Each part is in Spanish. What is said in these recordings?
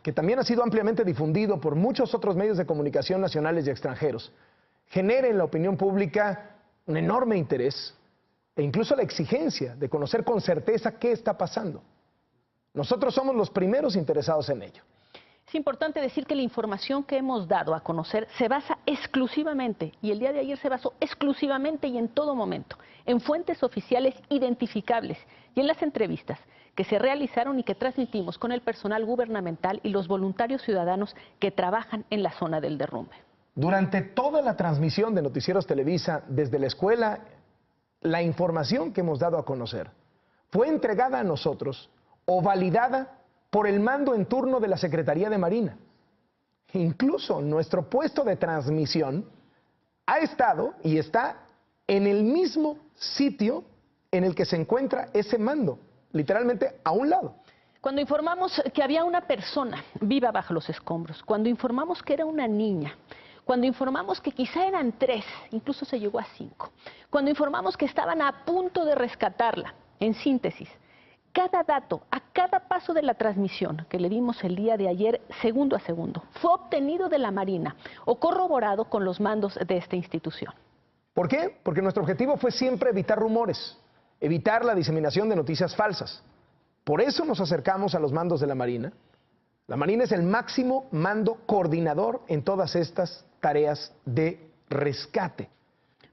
que también ha sido ampliamente difundido por muchos otros medios de comunicación nacionales y extranjeros, genere en la opinión pública un enorme interés e incluso la exigencia de conocer con certeza qué está pasando. Nosotros somos los primeros interesados en ello. Es importante decir que la información que hemos dado a conocer se basa exclusivamente, y el día de ayer se basó exclusivamente y en todo momento, en fuentes oficiales identificables y en las entrevistas que se realizaron y que transmitimos con el personal gubernamental y los voluntarios ciudadanos que trabajan en la zona del derrumbe. Durante toda la transmisión de Noticieros Televisa desde la escuela, la información que hemos dado a conocer fue entregada a nosotros o validada por el mando en turno de la Secretaría de Marina. Incluso nuestro puesto de transmisión ha estado y está en el mismo sitio en el que se encuentra ese mando, literalmente a un lado. Cuando informamos que había una persona viva bajo los escombros, cuando informamos que era una niña, cuando informamos que quizá eran 3, incluso se llegó a 5, cuando informamos que estaban a punto de rescatarla, en síntesis, cada dato, a cada paso de la transmisión que le dimos el día de ayer, segundo a segundo, fue obtenido de la Marina o corroborado con los mandos de esta institución. ¿Por qué? Porque nuestro objetivo fue siempre evitar rumores, evitar la diseminación de noticias falsas. Por eso nos acercamos a los mandos de la Marina. La Marina es el máximo mando coordinador en todas estas tareas de rescate.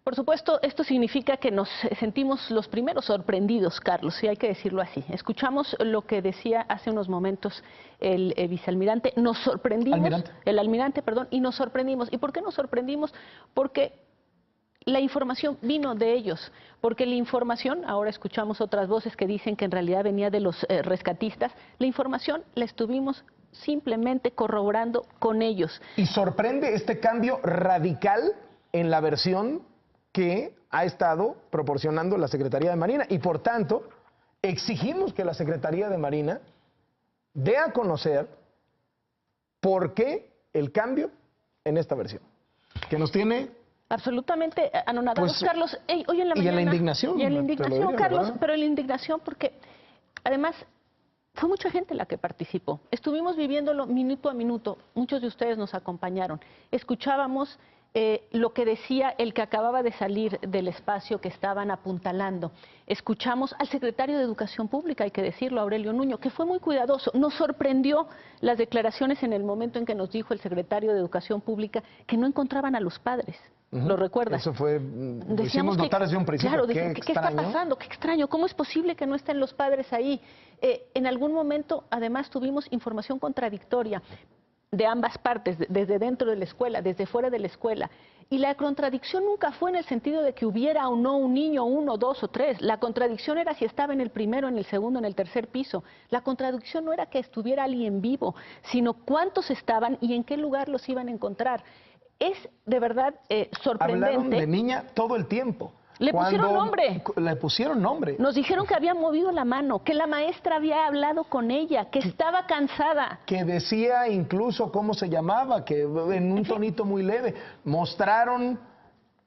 Por supuesto, esto significa que nos sentimos los primeros sorprendidos, Carlos, y hay que decirlo así. Escuchamos lo que decía hace unos momentos el vicealmirante, nos sorprendimos, el almirante, perdón, y nos sorprendimos. ¿Y por qué nos sorprendimos? Porque la información vino de ellos, porque la información, ahora escuchamos otras voces que dicen que en realidad venía de los rescatistas, la información la estuvimos simplemente corroborando con ellos. Y sorprende este cambio radical en la versión que ha estado proporcionando la Secretaría de Marina y por tanto exigimos que la Secretaría de Marina dé a conocer por qué el cambio en esta versión, que nos tiene absolutamente anonadados, pues, Carlos. Hoy en la mañana, y en la indignación. Y en la indignación, diría, Carlos, ¿verdad? pero en la indignación porque además fue mucha gente la que participó. Estuvimos viviéndolo minuto a minuto, muchos de ustedes nos acompañaron. Escuchábamos lo que decía el que acababa de salir del espacio que estaban apuntalando. Escuchamos al secretario de Educación Pública, hay que decirlo, Aurelio Nuño, que fue muy cuidadoso. Nos sorprendió las declaraciones en el momento en que nos dijo el secretario de Educación Pública que no encontraban a los padres. ¿Lo recuerdas? Eso fue, lo hicimos notar desde un principio. Claro, ¿qué está pasando? Qué extraño, ¿cómo es posible que no estén los padres ahí? En algún momento, además, tuvimos información contradictoria de ambas partes, desde dentro de la escuela, desde fuera de la escuela. Y la contradicción nunca fue en el sentido de que hubiera o no un niño, 1, 2 o 3. La contradicción era si estaba en el primero, en el segundo, en el tercer piso. La contradicción no era que estuviera alguien vivo, sino cuántos estaban y en qué lugar los iban a encontrar. Es de verdad sorprendente. Hablaron de niña todo el tiempo. Le pusieron nombre. Le pusieron nombre. Nos dijeron que había movido la mano, que la maestra había hablado con ella, que estaba cansada. Que decía incluso cómo se llamaba, que en un tonito muy leve. Mostraron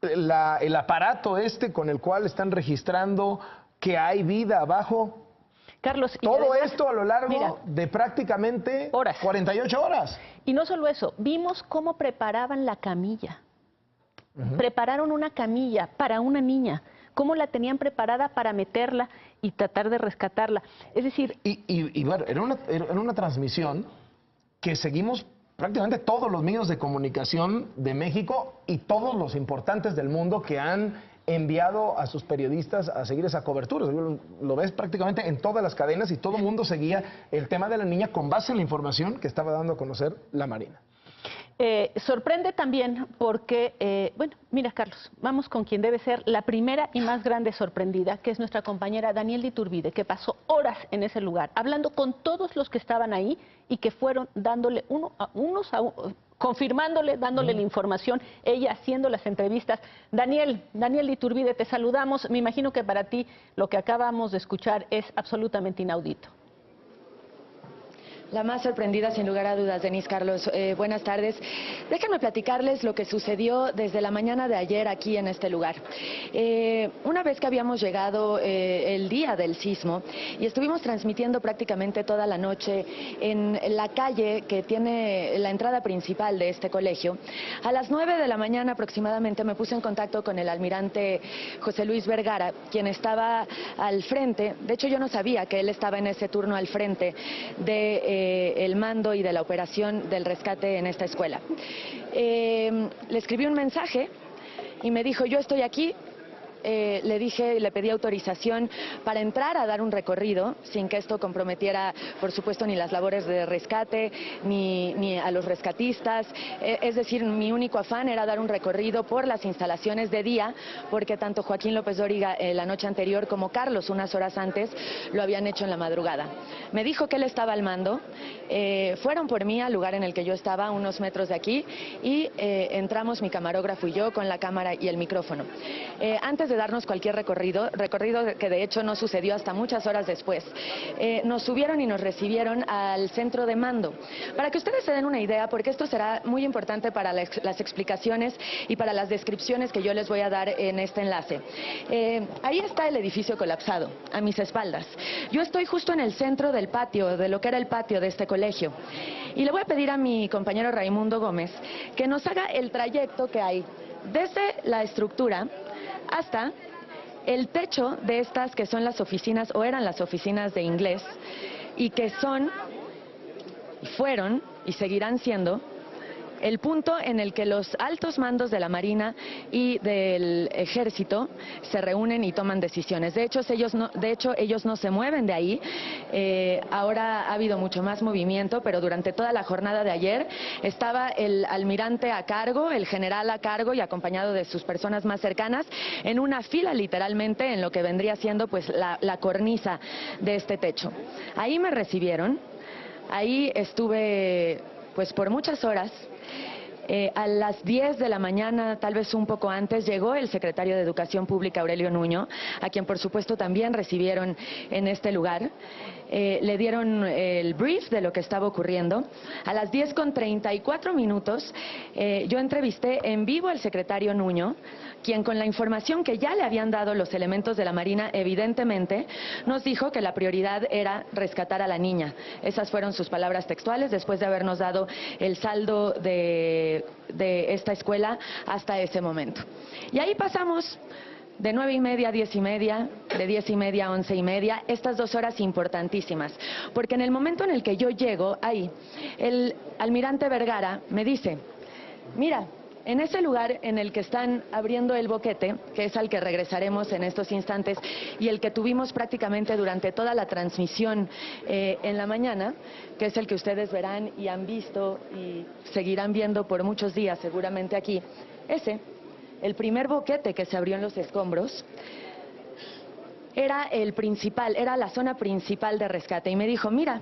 el aparato con el cual están registrando que hay vida abajo. Carlos, todo esto a lo largo de prácticamente 48 horas. Y no solo eso, vimos cómo preparaban la camilla. Prepararon una camilla para una niña, cómo la tenían preparada para meterla y tratar de rescatarla. Es decir... Y bueno, era una transmisión que seguimos prácticamente todos los medios de comunicación de México y todos los importantes del mundo que han enviado a sus periodistas a seguir esa cobertura. Lo ves prácticamente en todas las cadenas y todo el mundo seguía el tema de la niña con base en la información que estaba dando a conocer la Marina. Sorprende también porque, bueno, mira Carlos, vamos con quien debe ser la primera y más grande sorprendida, que es nuestra compañera Daniel de Iturbide, que pasó horas en ese lugar, hablando con todos los que estaban ahí y que fueron dándole confirmándole, dándole la información, ella haciendo las entrevistas. Daniel de Iturbide, te saludamos. Me imagino que para ti lo que acabamos de escuchar es absolutamente inaudito. La más sorprendida, sin lugar a dudas, Denise, Carlos. Buenas tardes. Déjenme platicarles lo que sucedió desde la mañana de ayer aquí en este lugar. Una vez que habíamos llegado el día del sismo y estuvimos transmitiendo prácticamente toda la noche en la calle que tiene la entrada principal de este colegio, a las 9 de la mañana aproximadamente me puse en contacto con el almirante José Luis Vergara, quien estaba al frente. De hecho, yo no sabía que él estaba en ese turno al frente de el mando y de la operación del rescate en esta escuela. Le escribí un mensaje y me dijo: yo estoy aquí. Le dije, le pedí autorización para entrar a dar un recorrido sin que esto comprometiera, por supuesto, ni las labores de rescate ni a los rescatistas. Es decir, mi único afán era dar un recorrido por las instalaciones de día, porque tanto Joaquín López Dóriga la noche anterior como Carlos unas horas antes lo habían hecho en la madrugada. Me dijo que él estaba al mando. Fueron por mí al lugar en el que yo estaba, a unos metros de aquí, y entramos mi camarógrafo y yo con la cámara y el micrófono. Antes de darnos cualquier recorrido que de hecho no sucedió hasta muchas horas después, nos subieron y nos recibieron al centro de mando. Para que ustedes se den una idea, porque esto será muy importante para las explicaciones y para las descripciones que yo les voy a dar en este enlace. Ahí está el edificio colapsado, a mis espaldas. Yo estoy justo en el centro del patio, de lo que era el patio de este colegio. Y le voy a pedir a mi compañero Raimundo Gómez que nos haga el trayecto que hay desde la estructura hasta el techo de estas que son las oficinas, o eran las oficinas de inglés, y que son, fueron y seguirán siendo el punto en el que los altos mandos de la Marina y del Ejército se reúnen y toman decisiones. De hecho, ellos no se mueven de ahí. Ahora ha habido mucho más movimiento, pero durante toda la jornada de ayer estaba el almirante a cargo, el general a cargo y acompañado de sus personas más cercanas, en una fila literalmente en lo que vendría siendo pues la cornisa de este techo. Ahí me recibieron, ahí estuve pues por muchas horas. A las 10 de la mañana, tal vez un poco antes, llegó el secretario de Educación Pública, Aurelio Nuño, a quien por supuesto también recibieron en este lugar. Le dieron el brief de lo que estaba ocurriendo. A las 10:34 yo entrevisté en vivo al secretario Nuño, quien con la información que ya le habían dado los elementos de la Marina, evidentemente, nos dijo que la prioridad era rescatar a la niña. Esas fueron sus palabras textuales, después de habernos dado el saldo de esta escuela hasta ese momento. Y ahí pasamos de 9:30 a 10:30, de 10:30 a 11:30, estas 2 horas importantísimas, porque en el momento en el que yo llego ahí, el almirante Vergara me dice: mira, en ese lugar en el que están abriendo el boquete, que es al que regresaremos en estos instantes y el que tuvimos prácticamente durante toda la transmisión en la mañana, que es el que ustedes verán y han visto y seguirán viendo por muchos días seguramente aquí, el primer boquete que se abrió en los escombros, era el principal, era la zona principal de rescate. Y me dijo: mira,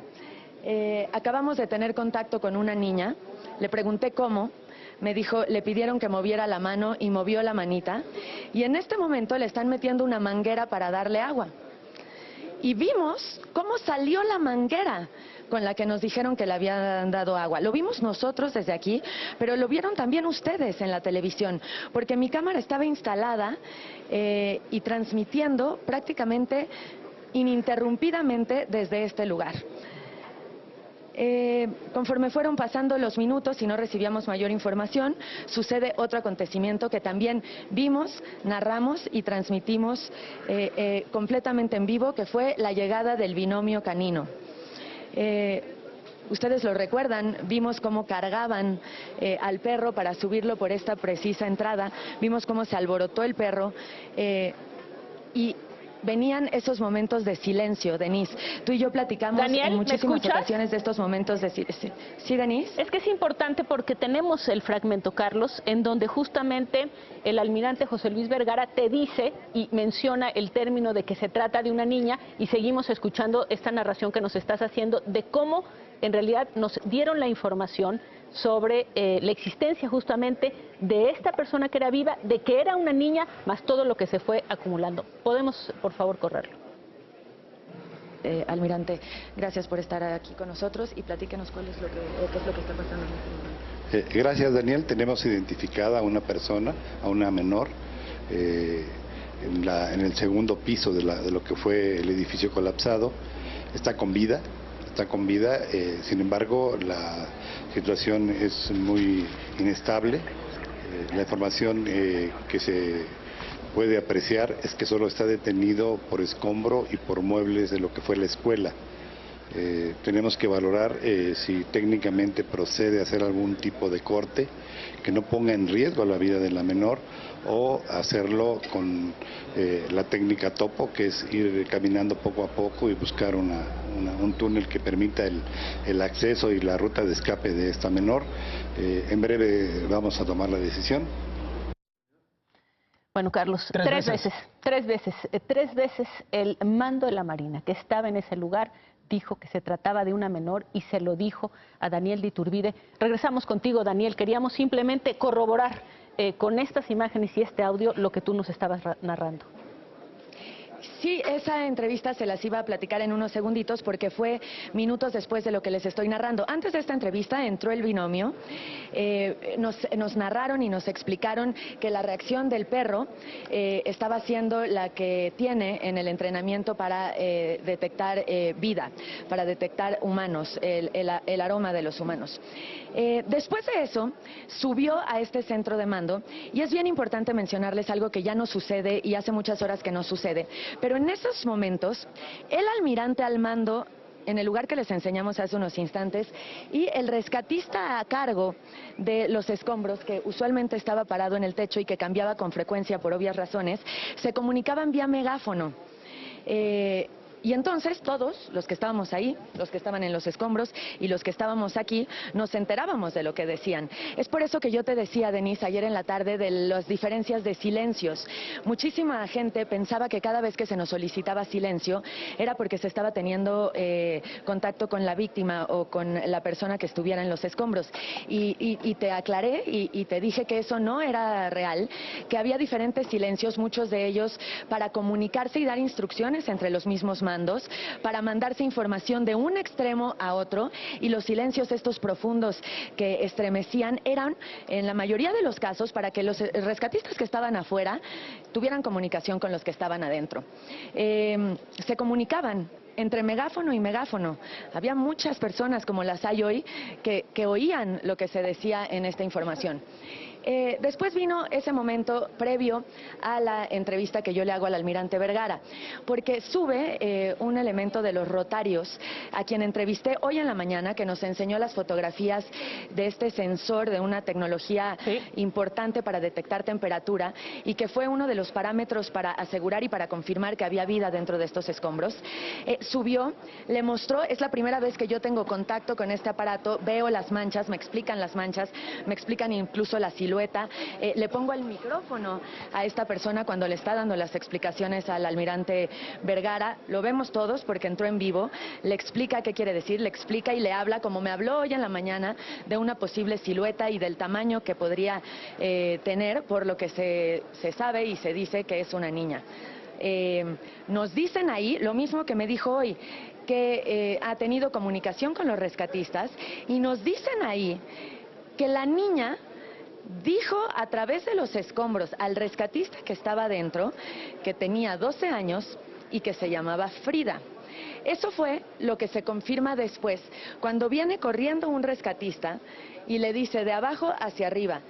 acabamos de tener contacto con una niña, le pregunté cómo. Me dijo, le pidieron que moviera la mano y movió la manita, y en este momento le están metiendo una manguera para darle agua. Y vimos cómo salió la manguera con la que nos dijeron que le habían dado agua. Lo vimos nosotros desde aquí, pero lo vieron también ustedes en la televisión, porque mi cámara estaba instalada y transmitiendo prácticamente ininterrumpidamente desde este lugar. Conforme fueron pasando los minutos y no recibíamos mayor información, sucede otro acontecimiento que también vimos, narramos y transmitimos completamente en vivo, que fue la llegada del binomio canino. Ustedes lo recuerdan, vimos cómo cargaban al perro para subirlo por esta precisa entrada, vimos cómo se alborotó el perro y venían esos momentos de silencio, Denise. Tú y yo platicamos Daniel, en muchísimas ¿me escuchas? ocasiones de estos momentos de silencio. ¿Sí, Denise? Es que es importante porque tenemos el fragmento, Carlos, en donde justamente el almirante José Luis Vergara te dice y menciona el término de que se trata de una niña, y seguimos escuchando esta narración que nos estás haciendo de cómo en realidad nos dieron la información sobre la existencia justamente de esta persona que era viva, de que era una niña, más todo lo que se fue acumulando. ¿Podemos, por favor, correrlo? Almirante, gracias por estar aquí con nosotros y platíquenos qué es lo que está pasando en este momento. Gracias, Daniel. Tenemos identificada a una persona, a una menor, en el segundo piso de lo que fue el edificio colapsado. Está con vida, sin embargo la situación es muy inestable. La información que se puede apreciar es que solo está detenido por escombro y por muebles de lo que fue la escuela. Tenemos que valorar si técnicamente procede a hacer algún tipo de corte que no ponga en riesgo la vida de la menor, o hacerlo con la técnica topo, que es ir caminando poco a poco y buscar un túnel que permita el acceso y la ruta de escape de esta menor. En breve vamos a tomar la decisión. Bueno, Carlos, tres veces el mando de la Marina que estaba en ese lugar dijo que se trataba de una menor y se lo dijo a Daniel de Iturbide. Regresamos contigo, Daniel. Queríamos simplemente corroborar con estas imágenes y este audio lo que tú nos estabas narrando. Sí, esa entrevista se las iba a platicar en unos segunditos porque fue minutos después de lo que les estoy narrando. Antes de esta entrevista entró el binomio, nos narraron y nos explicaron que la reacción del perro estaba siendo la que tiene en el entrenamiento para detectar vida, para detectar humanos, el aroma de los humanos. Después de eso, subió a este centro de mando y es bien importante mencionarles algo que ya no sucede y hace muchas horas que no sucede. Pero en esos momentos, el almirante al mando, en el lugar que les enseñamos hace unos instantes, y el rescatista a cargo de los escombros, que usualmente estaba parado en el techo y que cambiaba con frecuencia por obvias razones, se comunicaban vía megáfono. Y entonces todos los que estábamos ahí, los que estaban en los escombros y los que estábamos aquí, nos enterábamos de lo que decían. Es por eso que yo te decía, Denise, ayer en la tarde, de las diferencias de silencios. Muchísima gente pensaba que cada vez que se nos solicitaba silencio era porque se estaba teniendo contacto con la víctima o con la persona que estuviera en los escombros. Y te aclaré y te dije que eso no era real, que había diferentes silencios, muchos de ellos para comunicarse y dar instrucciones entre los mismos mandos, para mandarse información de un extremo a otro, y los silencios estos profundos que estremecían eran, en la mayoría de los casos, para que los rescatistas que estaban afuera tuvieran comunicación con los que estaban adentro. Se comunicaban entre megáfono y megáfono. Había muchas personas, como las hay hoy, que oían lo que se decía en esta información. Después vino ese momento previo a la entrevista que yo le hago al almirante Vergara, porque sube un elemento de los rotarios, a quien entrevisté hoy en la mañana, que nos enseñó las fotografías de este sensor de una tecnología importante para detectar temperatura, y que fue uno de los parámetros para asegurar y para confirmar que había vida dentro de estos escombros. Subió, le mostró, es la primera vez que yo tengo contacto con este aparato, veo las manchas, me explican las manchas, me explican incluso la silueta. Le pongo el micrófono a esta persona cuando le está dando las explicaciones al almirante Vergara, lo vemos todos porque entró en vivo, le explica qué quiere decir, le explica y le habla, como me habló hoy en la mañana, de una posible silueta y del tamaño que podría tener, por lo que se sabe y se dice que es una niña. Nos dicen ahí lo mismo que me dijo hoy, que ha tenido comunicación con los rescatistas, y nos dicen ahí que la niña dijo a través de los escombros al rescatista que estaba adentro que tenía 12 años y que se llamaba Frida. Eso fue lo que se confirma después, cuando viene corriendo un rescatista y le dice de abajo hacia arriba: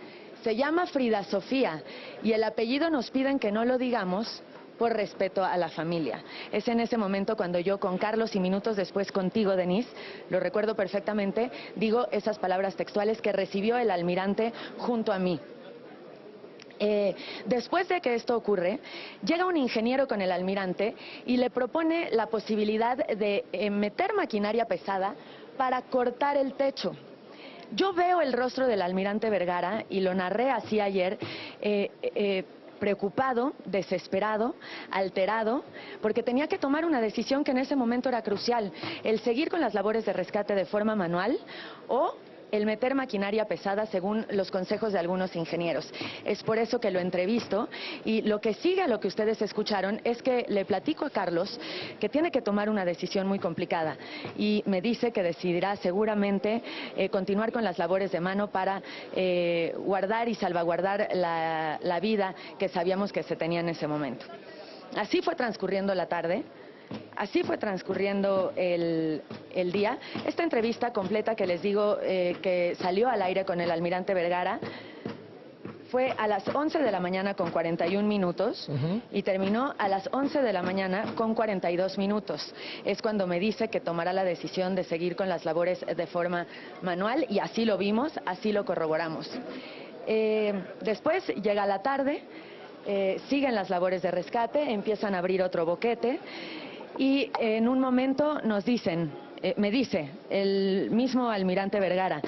se llama Frida Sofía y el apellido nos piden que no lo digamos por respeto a la familia. Es en ese momento cuando yo, con Carlos y minutos después contigo, Denise, lo recuerdo perfectamente, digo esas palabras textuales que recibió el almirante junto a mí. Después de que esto ocurre, llega un ingeniero con el almirante y le propone la posibilidad de meter maquinaria pesada para cortar el techo. Yo veo el rostro del almirante Vergara, y lo narré así ayer, preocupado, desesperado, alterado, porque tenía que tomar una decisión que en ese momento era crucial: el seguir con las labores de rescate de forma manual o el meter maquinaria pesada según los consejos de algunos ingenieros. Es por eso que lo entrevisto y lo que sigue a lo que ustedes escucharon es que le platico a Carlos que tiene que tomar una decisión muy complicada y me dice que decidirá seguramente continuar con las labores de mano para guardar y salvaguardar la vida que sabíamos que se tenía en ese momento. Así fue transcurriendo la tarde. Así fue transcurriendo el día. Esta entrevista completa que les digo que salió al aire con el almirante Vergara fue a las 11 de la mañana con 41 minutos y terminó a las 11 de la mañana con 42 minutos. Es cuando me dice que tomará la decisión de seguir con las labores de forma manual y así lo vimos, así lo corroboramos. Después llega la tarde, siguen las labores de rescate, empiezan a abrir otro boquete. Y en un momento nos dicen, me dice el mismo almirante Vergara,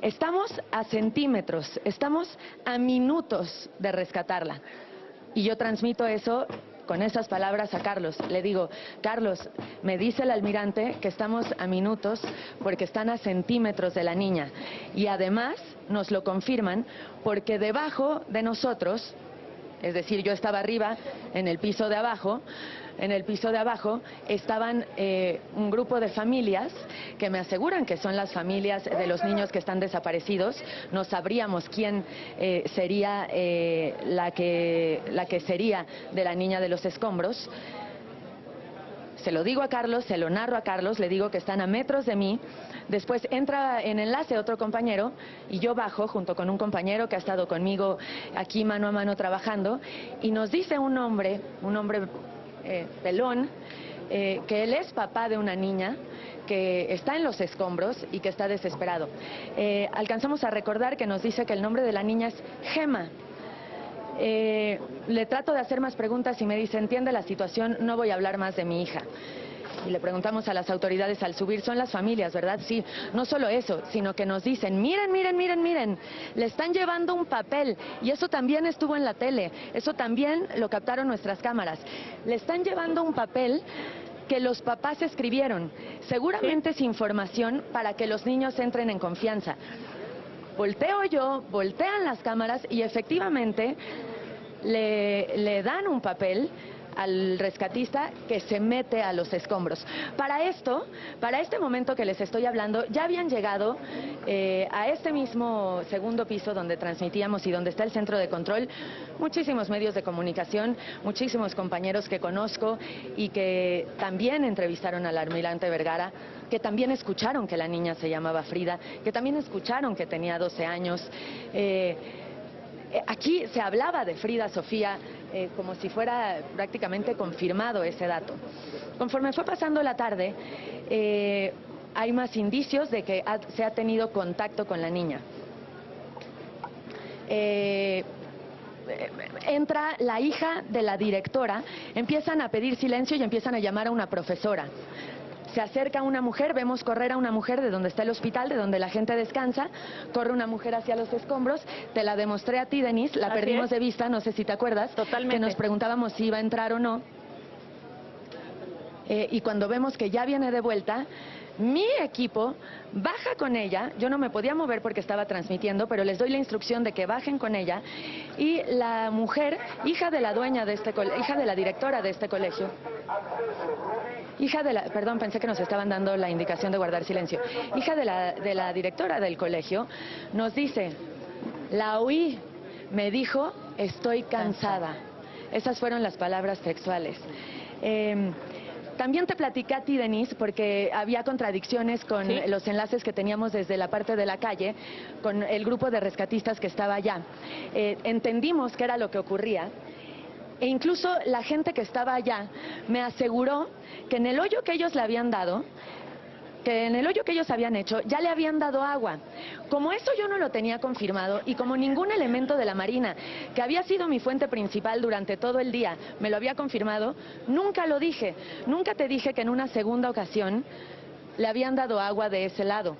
estamos a centímetros, estamos a minutos de rescatarla. Y yo transmito eso con esas palabras a Carlos. Le digo, Carlos, me dice el almirante que estamos a minutos porque están a centímetros de la niña. Y además nos lo confirman porque debajo de nosotros, es decir, yo estaba arriba en el piso de abajo, estaban un grupo de familias que me aseguran que son las familias de los niños que están desaparecidos. No sabríamos quién sería la que sería de la niña de los escombros. Se lo digo a Carlos, se lo narro a Carlos, le digo que están a metros de mí. Después entra en enlace otro compañero y yo bajo junto con un compañero que ha estado conmigo aquí mano a mano trabajando y nos dice un hombre pelón, que él es papá de una niña que está en los escombros y que está desesperado. Alcanzamos a recordar que nos dice que el nombre de la niña es Gema. Le trato de hacer más preguntas y me dice, entiende la situación, no voy a hablar más de mi hija. Y le preguntamos a las autoridades al subir, son las familias, ¿verdad? Sí, no solo eso, sino que nos dicen, miren, le están llevando un papel, y eso también estuvo en la tele, eso también lo captaron nuestras cámaras. Le están llevando un papel que los papás escribieron, seguramente es información para que los niños entren en confianza. Volteo yo, voltean las cámaras y efectivamente le dan un papel al rescatista que se mete a los escombros. Para este momento que les estoy hablando, ya habían llegado a este mismo segundo piso donde transmitíamos y donde está el centro de control, muchísimos medios de comunicación, muchísimos compañeros que conozco y que también entrevistaron al almirante Vergara, que también escucharon que la niña se llamaba Frida, que también escucharon que tenía 12 años. Aquí se hablaba de Frida Sofía como si fuera prácticamente confirmado ese dato. Conforme fue pasando la tarde, hay más indicios de que se ha tenido contacto con la niña. Entra la hija de la directora, empiezan a pedir silencio y empiezan a llamar a una profesora. Se acerca una mujer, vemos correr a una mujer de donde está el hospital, de donde la gente descansa, corre una mujer hacia los escombros, te la demostré a ti, Denise, la perdimos de vista, no sé si te acuerdas, totalmente, que nos preguntábamos si iba a entrar o no, y cuando vemos que ya viene de vuelta, mi equipo baja con ella, yo no me podía mover porque estaba transmitiendo, pero les doy la instrucción de que bajen con ella, y la mujer, hija de la dueña de este colegio, hija de la directora de este colegio, perdón, pensé que nos estaban dando la indicación de guardar silencio. Hija de la directora del colegio, nos dice, la oí, me dijo, estoy cansada. Esas fueron las palabras textuales. También te platicé a ti, Denise, porque había contradicciones con los enlaces que teníamos desde la parte de la calle, con el grupo de rescatistas que estaba allá. Entendimos qué era lo que ocurría. E incluso la gente que estaba allá me aseguró que en el hoyo que ellos le habían dado, que en el hoyo que ellos habían hecho, ya le habían dado agua. Como eso yo no lo tenía confirmado y como ningún elemento de la Marina, que había sido mi fuente principal durante todo el día, me lo había confirmado, nunca lo dije. Nunca te dije que en una segunda ocasión le habían dado agua de ese lado.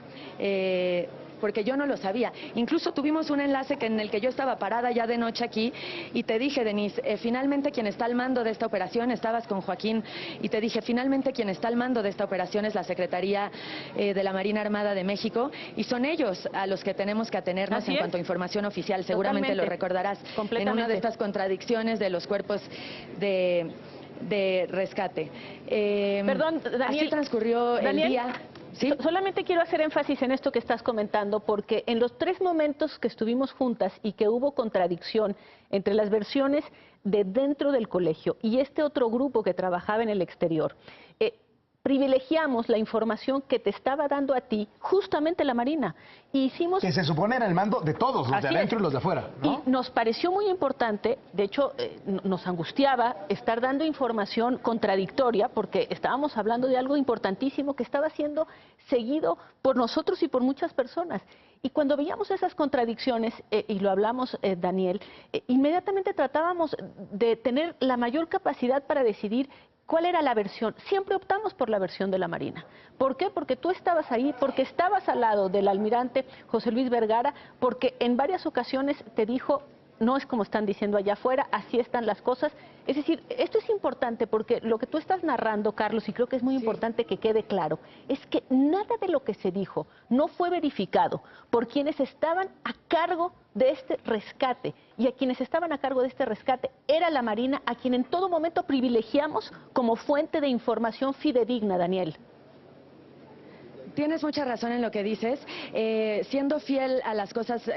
porque yo no lo sabía. Incluso tuvimos un enlace en el que yo estaba parada ya de noche aquí y te dije, Denise, finalmente quien está al mando de esta operación, estabas con Joaquín, y te dije, finalmente quien está al mando de esta operación es la Secretaría de la Marina Armada de México, y son ellos a los que tenemos que atenernos en cuanto a información oficial. Seguramente lo recordarás en una de estas contradicciones de los cuerpos de rescate. Perdón, Daniel, así transcurrió el día. ¿Sí? Solamente quiero hacer énfasis en esto que estás comentando, porque en los 3 momentos que estuvimos juntas y que hubo contradicción entre las versiones de dentro del colegio y este otro grupo que trabajaba en el exterior, privilegiamos la información que te estaba dando a ti justamente la Marina. Y hicimos... Que se supone era el mando de todos, los de adentro y los de afuera, ¿no? Y nos pareció muy importante, de hecho, nos angustiaba estar dando información contradictoria, porque estábamos hablando de algo importantísimo que estaba siendo seguido por nosotros y por muchas personas. Y cuando veíamos esas contradicciones, y lo hablamos, Daniel, inmediatamente tratábamos de tener la mayor capacidad para decidir ¿cuál era la versión? Siempre optamos por la versión de la Marina. ¿Por qué? Porque tú estabas ahí, porque estabas al lado del almirante José Luis Vergara, porque en varias ocasiones te dijo, no es como están diciendo allá afuera, así están las cosas. Es decir, esto es importante porque lo que tú estás narrando, Carlos, y creo que es muy importante que quede claro, es que nada de lo que se dijo no fue verificado por quienes estaban a cargo de este rescate. Y a quienes estaban a cargo de este rescate era la Marina, a quien en todo momento privilegiamos como fuente de información fidedigna, Daniel. Tienes mucha razón en lo que dices. Siendo fiel a las cosas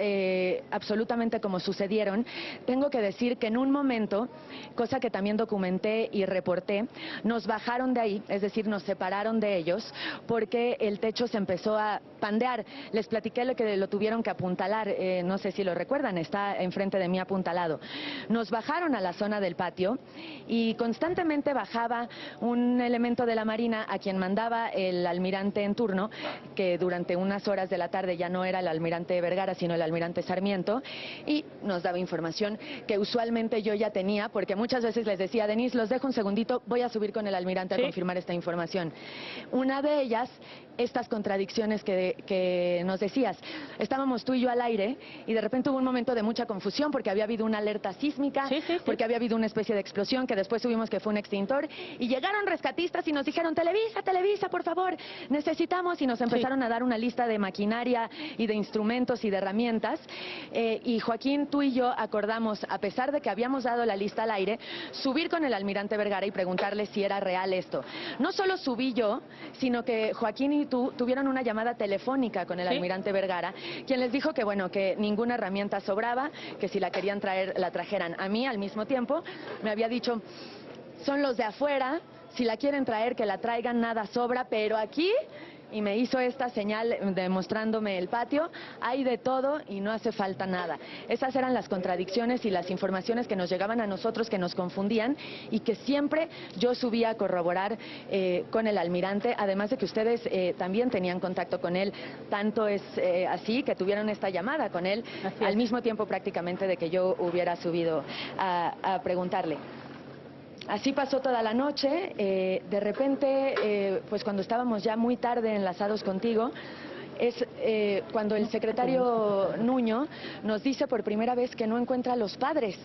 absolutamente como sucedieron, tengo que decir que en un momento, cosa que también documenté y reporté, nos bajaron de ahí, es decir, nos separaron de ellos, porque el techo se empezó a pandear. Les platiqué lo que lo tuvieron que apuntalar, no sé si lo recuerdan, está enfrente de mí apuntalado. Nos bajaron a la zona del patio y constantemente bajaba un elemento de la Marina a quien mandaba el almirante en turno, que durante unas horas de la tarde ya no era el almirante Vergara, sino el almirante Sarmiento, y nos daba información que usualmente yo ya tenía, porque muchas veces les decía, Denise, los dejo un segundito, voy a subir con el almirante a confirmar esta información. Una de ellas, estas contradicciones que nos decías. Estábamos tú y yo al aire y de repente hubo un momento de mucha confusión porque había habido una alerta sísmica, porque había habido una especie de explosión que después subimos que fue un extintor, y llegaron rescatistas y nos dijeron, Televisa, Televisa, por favor, necesitamos, y nos empezaron a dar una lista de maquinaria y de instrumentos y de herramientas, y Joaquín, tú y yo acordamos, a pesar de que habíamos dado la lista al aire, subir con el almirante Vergara y preguntarle si era real esto. No solo subí yo, sino que Joaquín y tú tuvieron una llamada telefónica con el almirante Vergara, quien les dijo que bueno, que ninguna herramienta sobraba, que si la querían traer, la trajeran. A mí, al mismo tiempo, me había dicho, son los de afuera, si la quieren traer, que la traigan, nada sobra, pero aquí... Y me hizo esta señal demostrándome el patio, hay de todo y no hace falta nada. Esas eran las contradicciones y las informaciones que nos llegaban a nosotros, que nos confundían y que siempre yo subía a corroborar con el almirante, además de que ustedes también tenían contacto con él, tanto es así que tuvieron esta llamada con él al mismo tiempo prácticamente de que yo hubiera subido a preguntarle. Así pasó toda la noche, de repente, pues cuando estábamos ya muy tarde enlazados contigo, es cuando el secretario Nuño nos dice por primera vez que no encuentra a los padres.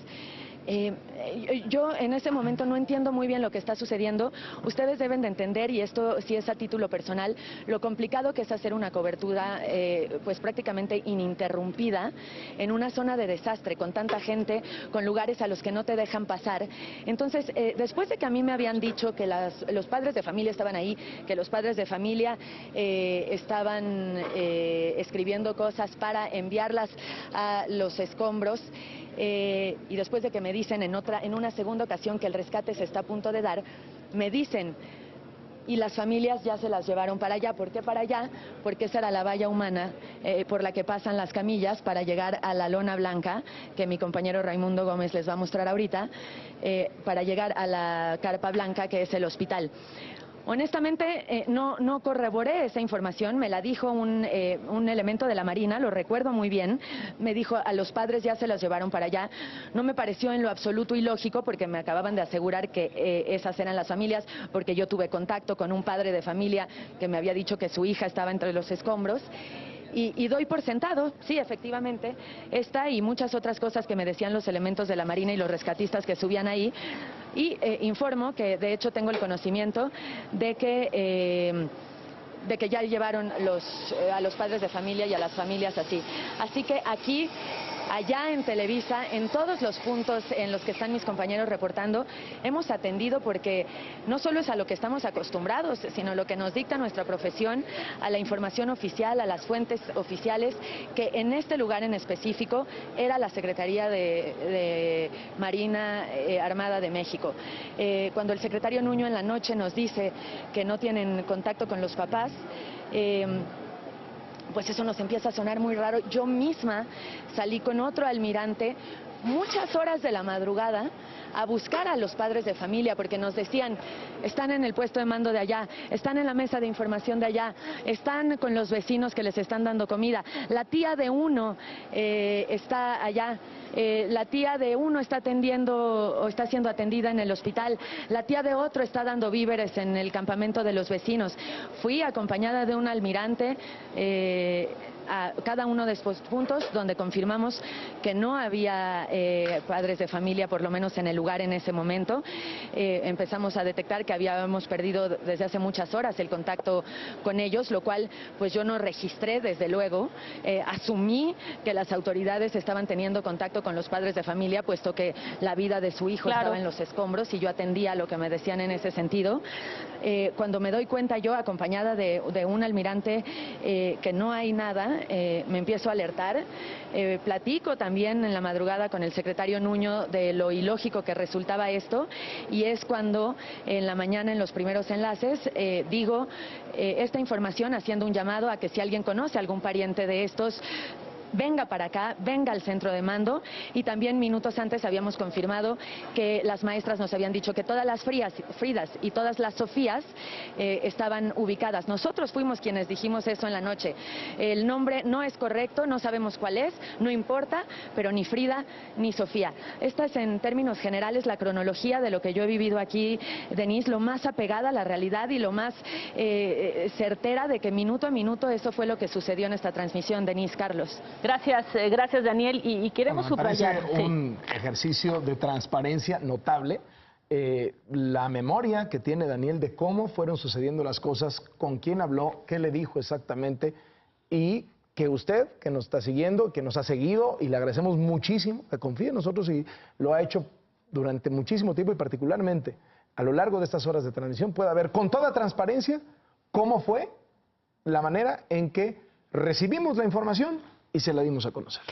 Yo en ese momento no entiendo muy bien lo que está sucediendo. Ustedes deben de entender, y esto sí es a título personal, lo complicado que es hacer una cobertura pues prácticamente ininterrumpida en una zona de desastre, con tanta gente, con lugares a los que no te dejan pasar. Entonces, después de que a mí me habían dicho que los padres de familia estaban ahí, que los padres de familia estaban escribiendo cosas para enviarlas a los escombros, y después de que me dicen en una segunda ocasión que el rescate se está a punto de dar, me dicen, y las familias ya se las llevaron para allá. ¿Por qué para allá? Porque esa era la valla humana por la que pasan las camillas para llegar a la lona blanca, que mi compañero Raimundo Gómez les va a mostrar ahorita, para llegar a la carpa blanca, que es el hospital. Honestamente, no corroboré esa información, me la dijo un elemento de la Marina, lo recuerdo muy bien, me dijo, a los padres ya se los llevaron para allá. No me pareció en lo absoluto ilógico, porque me acababan de asegurar que esas eran las familias, porque yo tuve contacto con un padre de familia que me había dicho que su hija estaba entre los escombros. Y doy por sentado, sí, efectivamente, esta y muchas otras cosas que me decían los elementos de la Marina y los rescatistas que subían ahí. Y informo que de hecho tengo el conocimiento de que ya llevaron a los padres de familia y a las familias así. Así que aquí, allá en Televisa, en todos los puntos en los que están mis compañeros reportando, hemos atendido porque no solo es a lo que estamos acostumbrados, sino lo que nos dicta nuestra profesión, a la información oficial, a las fuentes oficiales, que en este lugar en específico era la Secretaría de Marina Armada de México. Cuando el secretario Nuño en la noche nos dice que no tienen contacto con los papás, pues eso nos empieza a sonar muy raro. Yo misma salí con otro almirante muchas horas de la madrugada a buscar a los padres de familia, porque nos decían, están en el puesto de mando de allá, están en la mesa de información de allá, están con los vecinos que les están dando comida, la tía de uno está allá, la tía de uno está atendiendo o está siendo atendida en el hospital, la tía de otro está dando víveres en el campamento de los vecinos. Fui acompañada de un almirante a cada uno de estos puntos donde confirmamos que no había padres de familia, por lo menos en el lugar en ese momento. Empezamos a detectar que habíamos perdido desde hace muchas horas el contacto con ellos, lo cual pues yo no registré, desde luego. Asumí que las autoridades estaban teniendo contacto con los padres de familia, puesto que la vida de su hijo estaba en los escombros y yo atendía lo que me decían en ese sentido. Cuando me doy cuenta yo, acompañada de un almirante, que no hay nada, me empiezo a alertar. Platico también en la madrugada con el secretario Nuño de lo ilógico que resultaba esto, y es cuando en la mañana, en los primeros enlaces, digo esta información haciendo un llamado a que si alguien conoce a algún pariente de estos, venga para acá, venga al centro de mando. Y también minutos antes habíamos confirmado que las maestras nos habían dicho que todas las Fridas y todas las Sofías estaban ubicadas. Nosotros fuimos quienes dijimos eso en la noche. El nombre no es correcto, no sabemos cuál es, no importa, pero ni Frida ni Sofía. Esta es, en términos generales, la cronología de lo que yo he vivido aquí, Denise, lo más apegada a la realidad y lo más certera de que minuto a minuto eso fue lo que sucedió en esta transmisión, Denise, Carlos. Gracias, gracias Daniel. Y queremos subrayar. Parece un ejercicio de transparencia notable. La memoria que tiene Daniel de cómo fueron sucediendo las cosas, con quién habló, qué le dijo exactamente, y que usted, que nos está siguiendo, que nos ha seguido, y le agradecemos muchísimo, que confíe en nosotros y lo ha hecho durante muchísimo tiempo, y particularmente a lo largo de estas horas de transmisión, pueda ver con toda transparencia cómo fue la manera en que recibimos la información y se la dimos a conocer.